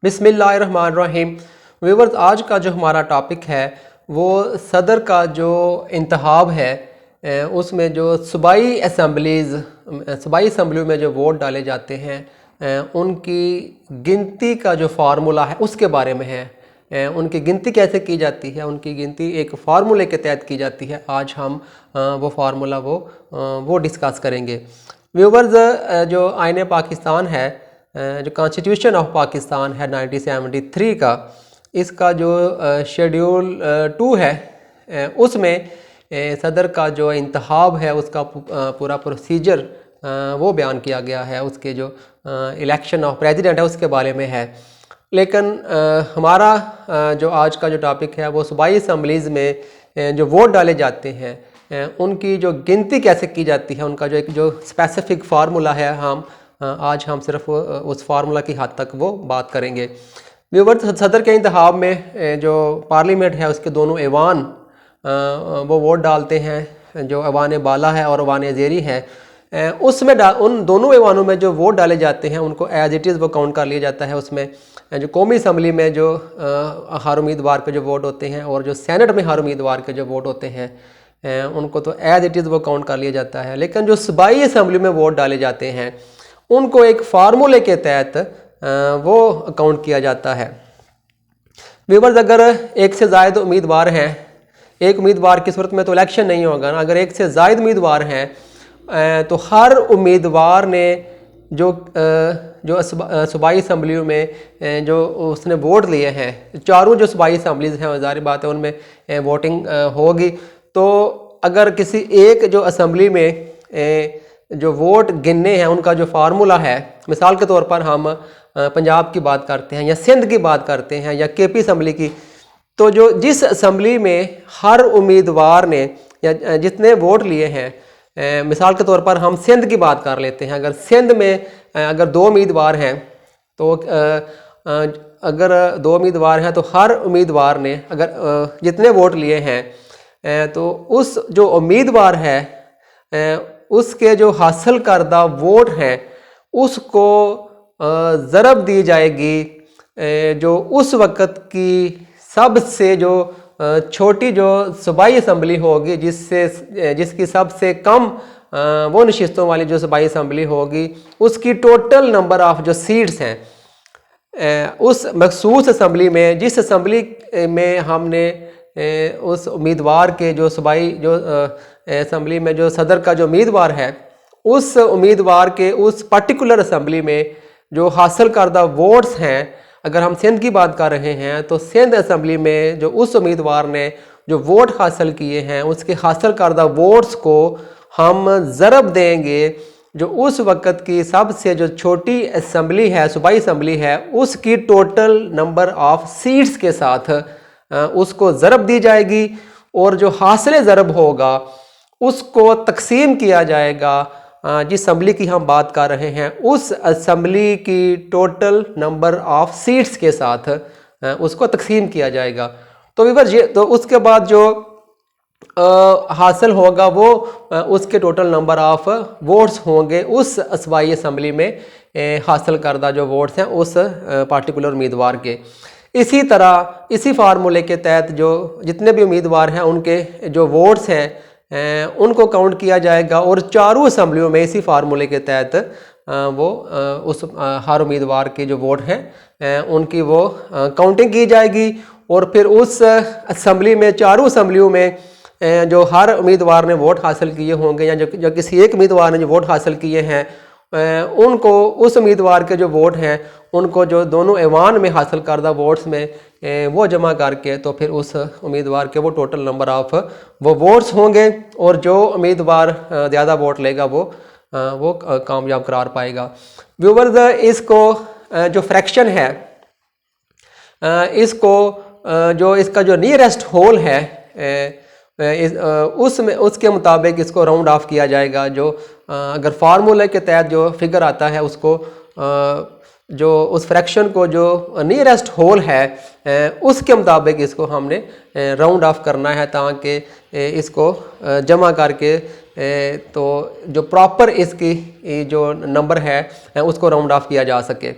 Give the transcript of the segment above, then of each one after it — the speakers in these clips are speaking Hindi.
बिस्मिल्लाहिर्रहमानिर्रहीम। व्यूअर्स, आज का जो हमारा टॉपिक है वो सदर का जो इंतखाब है उसमें जो सूबाई असम्बलियों में जो वोट डाले जाते हैं उनकी गिनती का जो फार्मूला है उसके बारे में है। उनकी गिनती कैसे की जाती है, उनकी गिनती एक फार्मूले के तहत की जाती है। आज हम वो फार्मूला वो डिस्कस करेंगे। व्यूअर्स, जो आईन पाकिस्तान है, जो कॉन्स्टिट्यूशन ऑफ पाकिस्तान है 1973 का, इसका जो शेड्यूल 2 है उसमें सदर का जो इंतखाब है उसका पूरा प्रोसीजर वो बयान किया गया है। उसके जो इलेक्शन ऑफ प्रेसिडेंट है उसके बारे में है। लेकिन हमारा जो आज का जो टॉपिक है वो सूबाई असम्बलीज़ में जो वोट डाले जाते हैं उनकी जो गिनती कैसे की जाती है, उनका जो एक जो स्पेसिफिक फार्मूला है, आज हम सिर्फ उस फार्मूला की हद तक वो बात करेंगे। व्यूअर्स, सदर के इंतखाब में जो पार्लियामेंट है उसके दोनों ऐवान वो वोट डालते हैं। जो ऐवान बाला है और ऐवान ज़ेरी है, उसमें उन दोनों ऐवानों में जो वोट डाले जाते हैं उनको एज इट इज़ वो काउंट कर लिया जाता है। उसमें जो कौमी असम्बली में जो हर उम्मीदवार के जो वोट होते हैं और जो सेनेट में हर उम्मीदवार के जो वोट होते हैं उनको तो एज इट इज़ वो काउंट कर लिया जाता है। लेकिन जो सूबाई असम्बली में वोट डाले जाते हैं उनको एक फार्मूले के तहत वो काउंट किया जाता है। व्यूअर्स, अगर एक से ज़ायद उम्मीदवार हैं, एक उम्मीदवार की सूरत में तो इलेक्शन नहीं होगा ना, अगर एक से ज़ायद उम्मीदवार हैं तो हर उम्मीदवार ने जो सूबाई असम्बलियों में जो उसने वोट लिए हैं, चारों जो सूबाई असम्बलीज़ हैं ज़ाहिर बात है उनमें वोटिंग होगी। तो अगर किसी एक जो असम्बली में जो वोट गिनने हैं उनका जो फार्मूला है, मिसाल के तौर पर हम पंजाब की बात करते हैं या सिंध की बात करते हैं या केपी असम्बली की, तो जो जिस असम्बली में हर उम्मीदवार ने या जितने वोट लिए हैं, मिसाल के तौर पर हम सिंध की बात कर लेते हैं। अगर सिंध में अगर 2 उम्मीदवार हैं तो अगर 2 उम्मीदवार हैं तो हर उम्मीदवार ने अगर जितने वोट लिए हैं तो उस जो उम्मीदवार है उसके जो हासिल करदा वोट हैं उसको ज़रब दी जाएगी जो उस वक़्त की सबसे जो छोटी जो सूबाई असम्बली होगी, जिसकी सबसे कम वो नशिस्तों वाली जो सूबाई असम्बली होगी, उसकी टोटल नंबर ऑफ जो सीट्स हैं उस मखसूस असम्बली में, जिस असम्बली में हमने उस उम्मीदवार के जो सूबाई जो असम्बली में जो सदर का जो उम्मीदवार है उस उम्मीदवार के उस पर्टिकुलर असम्बली में जो हासिल करदा वोट्स हैं, अगर हम सिंध की बात कर रहे हैं तो सिंध असम्बली में जो उस उम्मीदवार ने जो वोट हासिल किए हैं उसके हासिल करदा वोट्स को हम ज़रब देंगे जो उस वक़्त की सबसे जो छोटी असम्बली है, सूबाई असम्बली है, उसकी टोटल नंबर ऑफ सीट्स के साथ उसको ज़रब दी जाएगी और जो हासिल ज़रब होगा उसको तकसीम किया जाएगा जिस असम्बली की हम बात कर रहे हैं उस असम्बली की टोटल नंबर ऑफ सीट्स के साथ उसको तकसीम किया जाएगा। तो व्यूअर्स, ये तो उसके बाद जो हासिल होगा वो उसके टोटल नंबर ऑफ वोट्स होंगे उस सूबाई असम्बली में हासिल करदा जो वोट्स हैं उस पार्टिकुलर उम्मीदवार के। इसी तरह इसी फार्मूले के तहत जो जितने भी उम्मीदवार हैं उनके जो वोट्स हैं उनको काउंट किया जाएगा और चारों असम्बलियों में इसी फार्मूले के तहत वो उस हर उम्मीदवार के जो वोट हैं उनकी वो काउंटिंग की जाएगी और फिर उस असम्बली में, चारों असम्बलियों में जो हर उम्मीदवार ने वोट हासिल किए होंगे या जो किसी एक उम्मीदवार ने जो वोट हासिल किए हैं उनको उस उम्मीदवार के जो वोट हैं उनको जो दोनों ऐवान में हासिल करदा वोट्स में वो जमा करके तो फिर उस उम्मीदवार के वो टोटल नंबर ऑफ वो वोट्स होंगे और जो उम्मीदवार ज़्यादा वोट लेगा वो कामयाब करार पाएगा। व्यूअर्स, इसको जो फ्रैक्शन है इसको जो इसका जो नियरेस्ट होल है उसके मुताबिक इसको राउंड ऑफ किया जाएगा। जो अगर फार्मूले के तहत जो फिगर आता है उसको जो उस फ्रैक्शन को जो नियरेस्ट होल है उसके मुताबिक इसको हमने राउंड ऑफ करना है ताकि इसको जमा करके तो जो प्रॉपर इसकी जो नंबर है उसको राउंड ऑफ किया जा सके।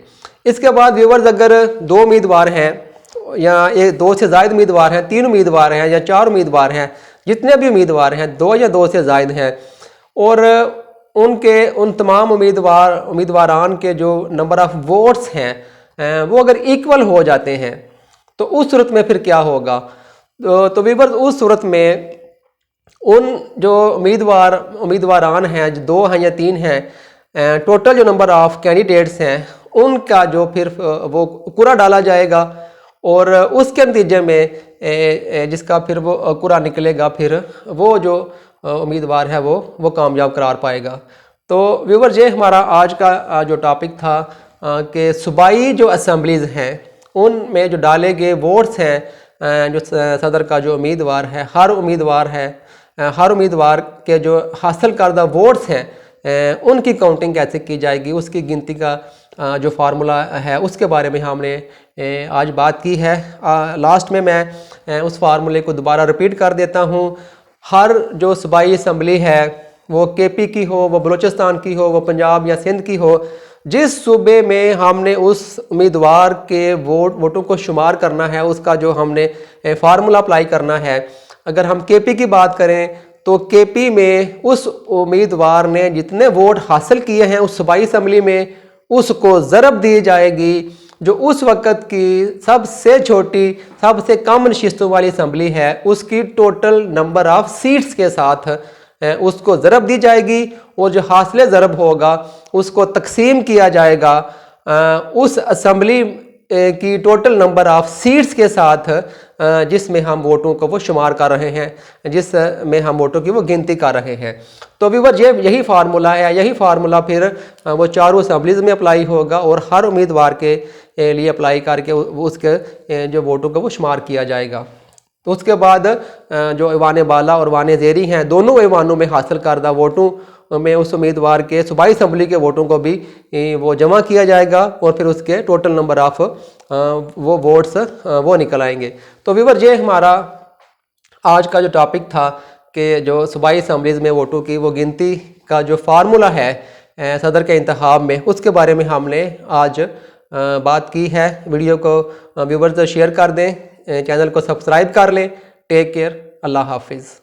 इसके बाद व्यूवर्स अगर 2 उम्मीदवार हैं या 2 से ज़ायद उम्मीदवार हैं, 3 उम्मीदवार हैं या 4 उम्मीदवार हैं, जितने भी उम्मीदवार हैं 2 या 2 से ज़ायद हैं और उन तमाम उम्मीदवारान के जो नंबर ऑफ़ वोट्स हैं वो अगर इक्वल हो जाते हैं तो उस सूरत में फिर क्या होगा। तो व्यूवर्स उस सूरत में उन जो उम्मीदवारान हैं जो 2 हैं या 3 हैं, टोटल जो नंबर ऑफ़ कैंडिडेट्स हैं उनका जो फिर वो कुरा डाला जाएगा और उसके नतीजे में जिसका फिर वो कुरा निकलेगा फिर वो जो उम्मीदवार है वो कामयाब करार पाएगा। तो व्यूअर्स ये हमारा आज का जो टॉपिक था कि सूबाई जो असम्बलीज़ हैं उनमें जो डाले गए वोट्स हैं, जो सदर का जो उम्मीदवार है, हर उम्मीदवार के जो हासिल करदा वोट्स हैं उनकी काउंटिंग कैसे की जाएगी, उसकी गिनती का जो फार्मूला है उसके बारे में हमने आज बात की है। लास्ट में मैं उस फार्मूले को दोबारा रिपीट कर देता हूँ। हर जो सूबाई असम्बली है वो केपी की हो, वो बलूचिस्तान की हो, वो पंजाब या सिंध की हो, जिस सूबे में हमने उस उम्मीदवार के वोटों को शुमार करना है उसका जो हमने फार्मूला अप्लाई करना है। अगर हम केपी की बात करें तो केपी में उस उम्मीदवार ने जितने वोट हासिल किए हैं उस सूबाई असम्बली में उसको ज़रब दी जाएगी जो उस वक़्त की सबसे छोटी, सबसे कम नशिस्तों वाली असम्बली है उसकी टोटल नंबर ऑफ़ सीट्स के साथ उसको ज़रब दी जाएगी और जो हासिल ज़रब होगा उसको तकसीम किया जाएगा उस असम्बली की टोटल नंबर ऑफ़ सीट्स के साथ जिसमें हम वोटों को वो शुमार कर रहे हैं, जिसमें हम वोटों की वो गिनती कर रहे हैं। तो व्यूअर्स यही फार्मूला है, यही फार्मूला फिर वो चारों असम्बलीज़ में अप्लाई होगा और हर उम्मीदवार के लिए अप्लाई करके उसके जो वोटों को वो शुमार किया जाएगा। तो उसके बाद जो ऐवान बाला और ऐवान ज़ेरी हैं दोनों ऐवानों में हासिल करदा वोटों में उस उम्मीदवार के सूबाई असम्बली के वोटों को भी वो जमा किया जाएगा और फिर उसके टोटल नंबर ऑफ़ वो वोट्स वो निकल आएंगे। तो व्यूअर्स ये हमारा आज का जो टॉपिक था कि जो सूबाई असम्बलीज़ में वोटों की वो गिनती का जो फार्मूला है सदर के इंतखाब में उसके बारे में हमने आज बात की है। वीडियो को व्यूअर्स शेयर कर दें, चैनल को सब्सक्राइब कर लें। टेक केयर, अल्लाह हाफिज़।